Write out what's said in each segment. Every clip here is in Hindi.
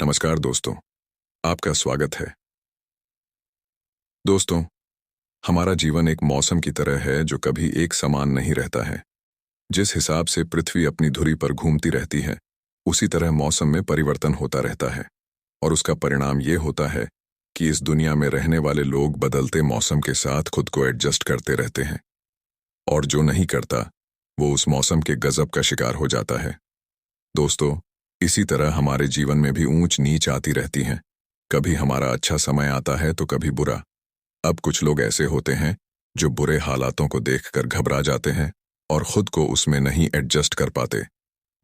नमस्कार दोस्तों, आपका स्वागत है। दोस्तों, हमारा जीवन एक मौसम की तरह है जो कभी एक समान नहीं रहता है। जिस हिसाब से पृथ्वी अपनी धुरी पर घूमती रहती है, उसी तरह मौसम में परिवर्तन होता रहता है और उसका परिणाम ये होता है कि इस दुनिया में रहने वाले लोग बदलते मौसम के साथ खुद को एडजस्ट करते रहते हैं और जो नहीं करता, वो उस मौसम के गजब का शिकार हो जाता है। दोस्तों, इसी तरह हमारे जीवन में भी ऊंच नीच आती रहती हैं। कभी हमारा अच्छा समय आता है तो कभी बुरा। अब कुछ लोग ऐसे होते हैं जो बुरे हालातों को देखकर घबरा जाते हैं और खुद को उसमें नहीं एडजस्ट कर पाते,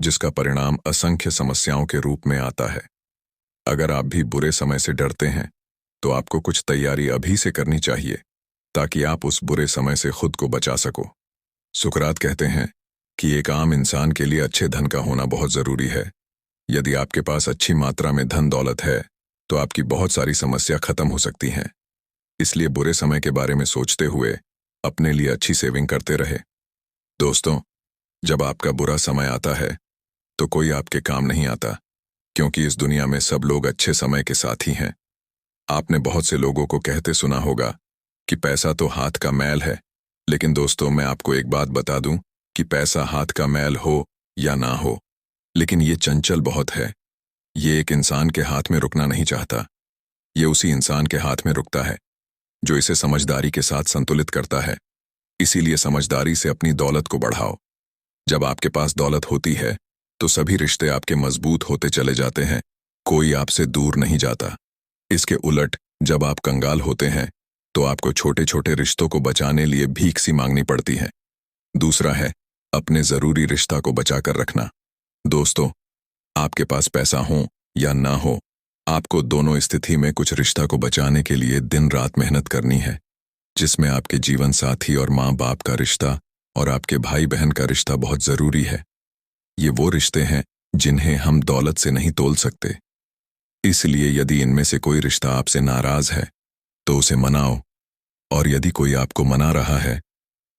जिसका परिणाम असंख्य समस्याओं के रूप में आता है। अगर आप भी बुरे समय से डरते हैं तो आपको कुछ तैयारी अभी से करनी चाहिए ताकि आप उस बुरे समय से खुद को बचा सको। सुकरात कहते हैं कि एक आम इंसान के लिए अच्छे धन का होना बहुत जरूरी है। यदि आपके पास अच्छी मात्रा में धन दौलत है तो आपकी बहुत सारी समस्या खत्म हो सकती हैं। इसलिए बुरे समय के बारे में सोचते हुए अपने लिए अच्छी सेविंग करते रहे। दोस्तों, जब आपका बुरा समय आता है तो कोई आपके काम नहीं आता, क्योंकि इस दुनिया में सब लोग अच्छे समय के साथ ही हैं। आपने बहुत से लोगों को कहते सुना होगा कि पैसा तो हाथ का मैल है, लेकिन दोस्तों, मैं आपको एक बात बता दूं कि पैसा हाथ का मैल हो या ना हो, लेकिन ये चंचल बहुत है। ये एक इंसान के हाथ में रुकना नहीं चाहता। ये उसी इंसान के हाथ में रुकता है जो इसे समझदारी के साथ संतुलित करता है। इसीलिए समझदारी से अपनी दौलत को बढ़ाओ। जब आपके पास दौलत होती है तो सभी रिश्ते आपके मजबूत होते चले जाते हैं, कोई आपसे दूर नहीं जाता। इसके उलट जब आप कंगाल होते हैं तो आपको छोटे छोटे रिश्तों को बचाने लिए भीख सी मांगनी पड़ती है। दूसरा है अपने जरूरी रिश्ता को बचा कर रखना। दोस्तों, आपके पास पैसा हो या ना हो, आपको दोनों स्थिति में कुछ रिश्ता को बचाने के लिए दिन रात मेहनत करनी है, जिसमें आपके जीवन साथी और माँ बाप का रिश्ता और आपके भाई बहन का रिश्ता बहुत जरूरी है। ये वो रिश्ते हैं जिन्हें हम दौलत से नहीं तोल सकते। इसलिए यदि इनमें से कोई रिश्ता आपसे नाराज है तो उसे मनाओ, और यदि कोई आपको मना रहा है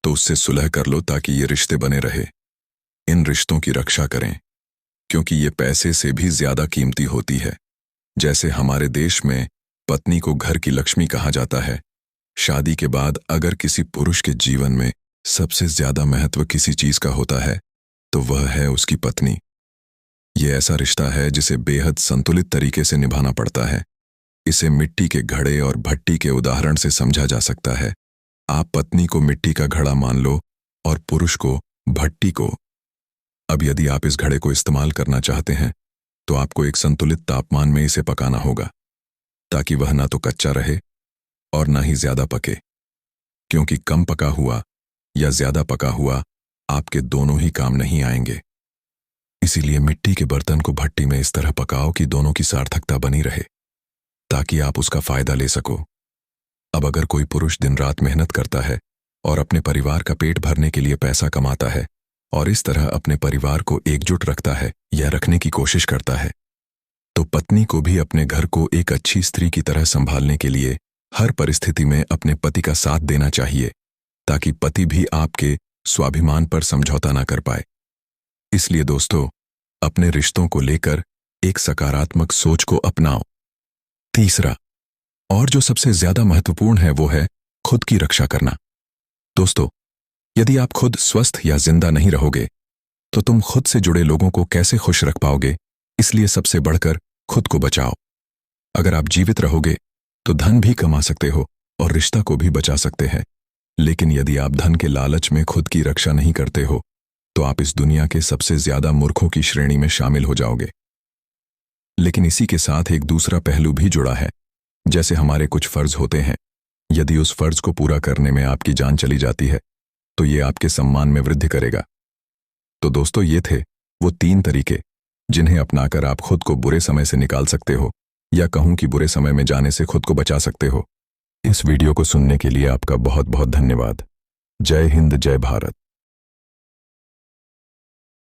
तो उससे सुलह कर लो ताकि ये रिश्ते बने रहे। इन रिश्तों की रक्षा करें, क्योंकि ये पैसे से भी ज्यादा कीमती होती है। जैसे हमारे देश में पत्नी को घर की लक्ष्मी कहा जाता है, शादी के बाद अगर किसी पुरुष के जीवन में सबसे ज्यादा महत्व किसी चीज का होता है तो वह है उसकी पत्नी। ये ऐसा रिश्ता है जिसे बेहद संतुलित तरीके से निभाना पड़ता है। इसे मिट्टी के घड़े और भट्टी के उदाहरण से समझा जा सकता है। आप पत्नी को मिट्टी का घड़ा मान लो और पुरुष को भट्टी को। अब यदि आप इस घड़े को इस्तेमाल करना चाहते हैं तो आपको एक संतुलित तापमान में इसे पकाना होगा, ताकि वह ना तो कच्चा रहे और ना ही ज्यादा पके, क्योंकि कम पका हुआ या ज्यादा पका हुआ आपके दोनों ही काम नहीं आएंगे। इसीलिए मिट्टी के बर्तन को भट्टी में इस तरह पकाओ कि दोनों की सार्थकता बनी रहे, ताकि आप उसका फायदा ले सको। अब अगर कोई पुरुष दिन रात मेहनत करता है और अपने परिवार का पेट भरने के लिए पैसा कमाता है और इस तरह अपने परिवार को एकजुट रखता है या रखने की कोशिश करता है, तो पत्नी को भी अपने घर को एक अच्छी स्त्री की तरह संभालने के लिए हर परिस्थिति में अपने पति का साथ देना चाहिए, ताकि पति भी आपके स्वाभिमान पर समझौता ना कर पाए। इसलिए दोस्तों, अपने रिश्तों को लेकर एक सकारात्मक सोच को अपनाओ। तीसरा, और जो सबसे ज्यादा महत्वपूर्ण है, वो है खुद की रक्षा करना। दोस्तों, यदि आप खुद स्वस्थ या जिंदा नहीं रहोगे तो तुम खुद से जुड़े लोगों को कैसे खुश रख पाओगे? इसलिए सबसे बढ़कर खुद को बचाओ। अगर आप जीवित रहोगे तो धन भी कमा सकते हो और रिश्ता को भी बचा सकते हैं, लेकिन यदि आप धन के लालच में खुद की रक्षा नहीं करते हो तो आप इस दुनिया के सबसे ज्यादा मूर्खों की श्रेणी में शामिल हो जाओगे। लेकिन इसी के साथ एक दूसरा पहलू भी जुड़ा है। जैसे हमारे कुछ फर्ज होते हैं, यदि उस फर्ज को पूरा करने में आपकी जान चली जाती है तो ये आपके सम्मान में वृद्धि करेगा। तो दोस्तों, ये थे वो 3 तरीके जिन्हें अपनाकर आप खुद को बुरे समय से निकाल सकते हो, या कहूं कि बुरे समय में जाने से खुद को बचा सकते हो। इस वीडियो को सुनने के लिए आपका बहुत बहुत धन्यवाद। जय हिंद, जय भारत।